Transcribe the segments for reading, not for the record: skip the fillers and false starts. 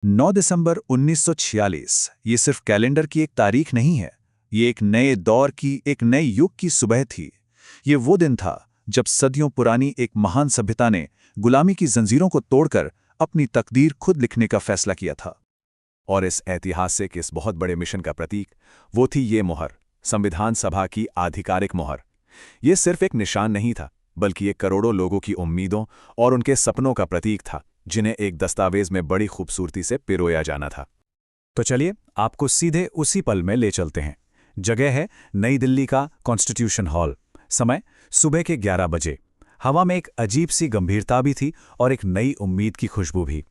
9 दिसंबर 1946 ये सिर्फ कैलेंडर की एक तारीख नहीं है। ये एक नए दौर की, एक नए युग की सुबह थी। ये वो दिन था जब सदियों पुरानी एक महान सभ्यता ने गुलामी की जंजीरों को तोड़कर अपनी तकदीर खुद लिखने का फैसला किया था। और इस ऐतिहासिक, इस बहुत बड़े मिशन का प्रतीक वो थी ये मोहर, संविधान सभा की आधिकारिक मोहर। ये सिर्फ एक निशान नहीं था, बल्कि ये करोड़ों लोगों की उम्मीदों और उनके सपनों का प्रतीक था, जिन्हें एक दस्तावेज में बड़ी खूबसूरती से पिरोया जाना था। तो चलिए आपको सीधे उसी पल में ले चलते हैं। जगह है नई दिल्ली का कॉन्स्टिट्यूशन हॉल। समय सुबह के 11 बजे। हवा में एक अजीब सी गंभीरता भी थी और एक नई उम्मीद की खुशबू भी,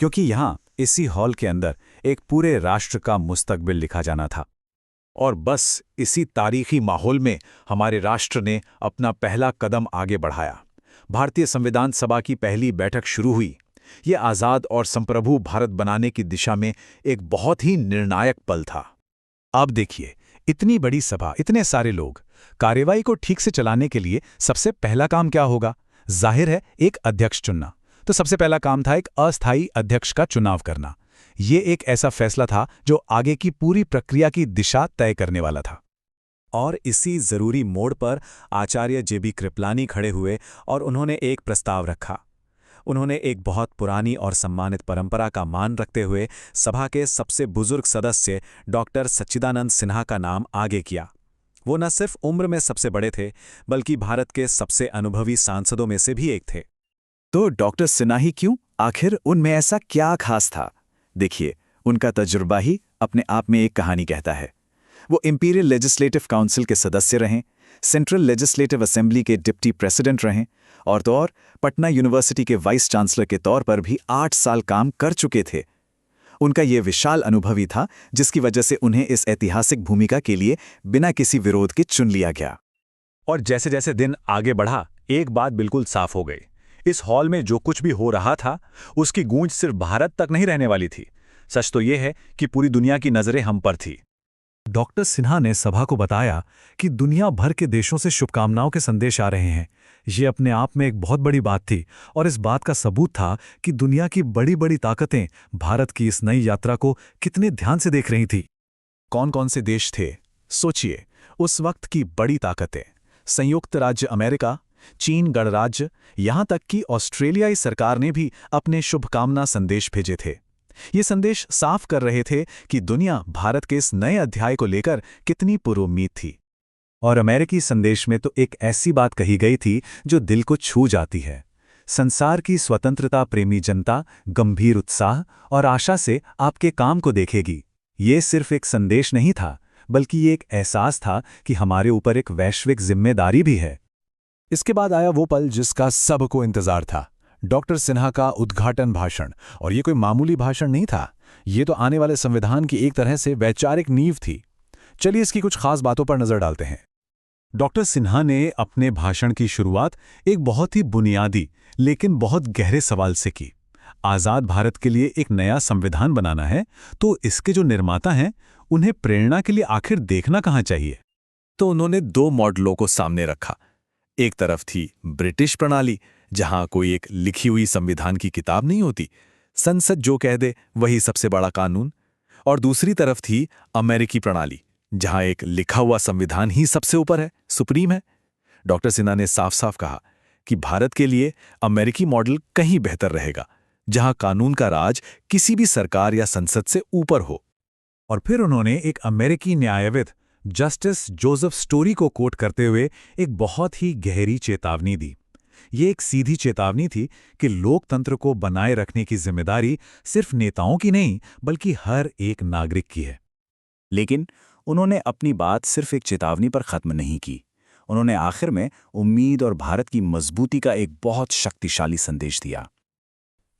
क्योंकि यहाँ इसी हॉल के अंदर एक पूरे राष्ट्र का मुस्तकबिल लिखा जाना था। और बस इसी तारीखी माहौल में हमारे राष्ट्र ने अपना पहला कदम आगे बढ़ाया। भारतीय संविधान सभा की पहली बैठक शुरू हुई। ये आज़ाद और संप्रभु भारत बनाने की दिशा में एक बहुत ही निर्णायक पल था। अब देखिए, इतनी बड़ी सभा, इतने सारे लोग, कार्यवाही को ठीक से चलाने के लिए सबसे पहला काम क्या होगा? जाहिर है, एक अध्यक्ष चुनना। तो सबसे पहला काम था एक अस्थायी अध्यक्ष का चुनाव करना। ये एक ऐसा फैसला था जो आगे की पूरी प्रक्रिया की दिशा तय करने वाला था। और इसी जरूरी मोड़ पर आचार्य जेबी कृपलानी खड़े हुए और उन्होंने एक प्रस्ताव रखा। उन्होंने एक बहुत पुरानी और सम्मानित परंपरा का मान रखते हुए सभा के सबसे बुजुर्ग सदस्य डॉक्टर सच्चिदानंद सिन्हा का नाम आगे किया। वो न सिर्फ उम्र में सबसे बड़े थे, बल्कि भारत के सबसे अनुभवी सांसदों में से भी एक थे। तो डॉक्टर सिन्हा ही क्यों? आखिर उनमें ऐसा क्या खास था? देखिए, उनका तजुर्बा ही अपने आप में एक कहानी कहता है। वो इंपीरियल लेजिस्लेटिव काउंसिल के सदस्य रहें, सेंट्रल लेजिस्लेटिव असेंबली के डिप्टी प्रेसिडेंट रहें, और तो और पटना यूनिवर्सिटी के वाइस चांसलर के तौर पर भी 8 साल काम कर चुके थे। उनका ये विशाल अनुभव था जिसकी वजह से उन्हें इस ऐतिहासिक भूमिका के लिए बिना किसी विरोध के चुन लिया गया। और जैसे जैसे दिन आगे बढ़ा, एक बात बिल्कुल साफ हो गई। इस हॉल में जो कुछ भी हो रहा था, उसकी गूंज सिर्फ भारत तक नहीं रहने वाली थी। सच तो यह है कि पूरी दुनिया की नजरें हम पर थी। डॉक्टर सिन्हा ने सभा को बताया कि दुनिया भर के देशों से शुभकामनाओं के संदेश आ रहे हैं। ये अपने आप में एक बहुत बड़ी बात थी और इस बात का सबूत था कि दुनिया की बड़ी बड़ी ताकतें भारत की इस नई यात्रा को कितने ध्यान से देख रही थी। कौन कौन से देश थे? सोचिए, उस वक्त की बड़ी ताकतें: संयुक्त राज्य अमेरिका, चीन गणराज्य, यहां तक कि ऑस्ट्रेलियाई सरकार ने भी अपने शुभकामना संदेश भेजे थे। ये संदेश साफ कर रहे थे कि दुनिया भारत के इस नए अध्याय को लेकर कितनी पुरुम्मीद थी। और अमेरिकी संदेश में तो एक ऐसी बात कही गई थी जो दिल को छू जाती है। संसार की स्वतंत्रता प्रेमी जनता गंभीर उत्साह और आशा से आपके काम को देखेगी। ये सिर्फ एक संदेश नहीं था, बल्कि ये एक एहसास था कि हमारे ऊपर एक वैश्विक जिम्मेदारी भी है। इसके बाद आया वो पल जिसका सबको इंतजार था, डॉक्टर सिन्हा का उद्घाटन भाषण। और ये कोई मामूली भाषण नहीं था, ये तो आने वाले संविधान की एक तरह से वैचारिक नींव थी। चलिए इसकी कुछ खास बातों पर नजर डालते हैं। डॉक्टर सिन्हा ने अपने भाषण की शुरुआत एक बहुत ही बुनियादी लेकिन बहुत गहरे सवाल से की। आज़ाद भारत के लिए एक नया संविधान बनाना है, तो इसके जो निर्माता हैं उन्हें प्रेरणा के लिए आखिर देखना कहाँ चाहिए? तो उन्होंने 2 मॉडलों को सामने रखा। एक तरफ थी ब्रिटिश प्रणाली, जहां कोई एक लिखी हुई संविधान की किताब नहीं होती, संसद जो कह दे वही सबसे बड़ा कानून। और दूसरी तरफ थी अमेरिकी प्रणाली, जहां एक लिखा हुआ संविधान ही सबसे ऊपर है, सुप्रीम है। डॉक्टर सिन्हा ने साफ साफ कहा कि भारत के लिए अमेरिकी मॉडल कहीं बेहतर रहेगा, जहां कानून का राज किसी भी सरकार या संसद से ऊपर हो। और फिर उन्होंने एक अमेरिकी न्यायविद जस्टिस जोसेफ स्टोरी को कोट करते हुए एक बहुत ही गहरी चेतावनी दी। ये एक सीधी चेतावनी थी कि लोकतंत्र को बनाए रखने की जिम्मेदारी सिर्फ नेताओं की नहीं, बल्कि हर एक नागरिक की है। लेकिन उन्होंने अपनी बात सिर्फ एक चेतावनी पर खत्म नहीं की। उन्होंने आखिर में उम्मीद और भारत की मजबूती का एक बहुत शक्तिशाली संदेश दिया।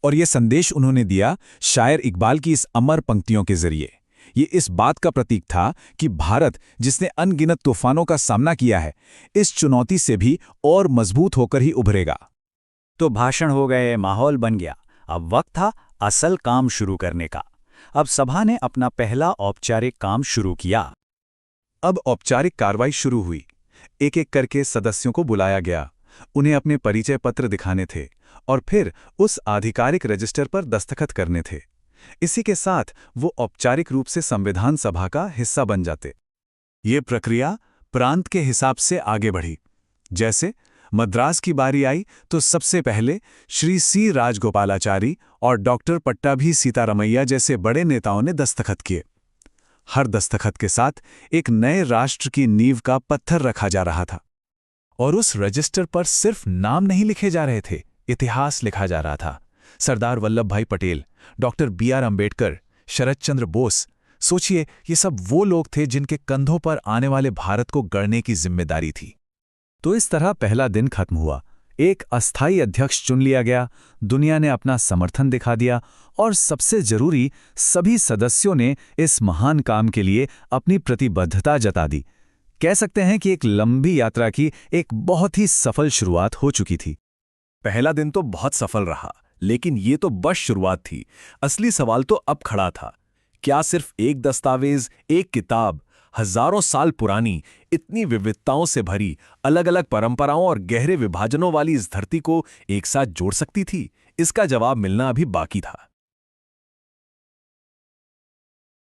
और ये संदेश उन्होंने दिया शायर इकबाल की इस अमर पंक्तियों के जरिए। ये इस बात का प्रतीक था कि भारत, जिसने अनगिनत तूफानों का सामना किया है, इस चुनौती से भी और मजबूत होकर ही उभरेगा। तो भाषण हो गए, माहौल बन गया। अब वक्त था असल काम शुरू करने का। अब सभा ने अपना पहला औपचारिक काम शुरू किया। अब औपचारिक कार्रवाई शुरू हुई। एक एक करके सदस्यों को बुलाया गया, उन्हें अपने परिचय पत्र दिखाने थे और फिर उस आधिकारिक रजिस्टर पर दस्तखत करने थे। इसी के साथ वो औपचारिक रूप से संविधान सभा का हिस्सा बन जाते। ये प्रक्रिया प्रांत के हिसाब से आगे बढ़ी। जैसे मद्रास की बारी आई तो सबसे पहले श्री सी राजगोपालाचारी और डॉक्टर पट्टाभी सीतारमैया जैसे बड़े नेताओं ने दस्तखत किए। हर दस्तखत के साथ एक नए राष्ट्र की नींव का पत्थर रखा जा रहा था। और उस रजिस्टर पर सिर्फ नाम नहीं लिखे जा रहे थे, इतिहास लिखा जा रहा था। सरदार वल्लभ भाई पटेल, डॉक्टर B.R. अम्बेडकर, शरद चंद्र बोस, सोचिए ये सब वो लोग थे जिनके कंधों पर आने वाले भारत को गढ़ने की जिम्मेदारी थी। तो इस तरह पहला दिन खत्म हुआ। एक अस्थायी अध्यक्ष चुन लिया गया, दुनिया ने अपना समर्थन दिखा दिया और सबसे जरूरी, सभी सदस्यों ने इस महान काम के लिए अपनी प्रतिबद्धता जता दी। कह सकते हैं कि एक लंबी यात्रा की एक बहुत ही सफल शुरुआत हो चुकी थी। पहला दिन तो बहुत सफल रहा, लेकिन ये तो बस शुरुआत थी। असली सवाल तो अब खड़ा था। क्या सिर्फ एक दस्तावेज, एक किताब, हजारों साल पुरानी, इतनी विविधताओं से भरी, अलग अलग परंपराओं और गहरे विभाजनों वाली इस धरती को एक साथ जोड़ सकती थी? इसका जवाब मिलना अभी बाकी था।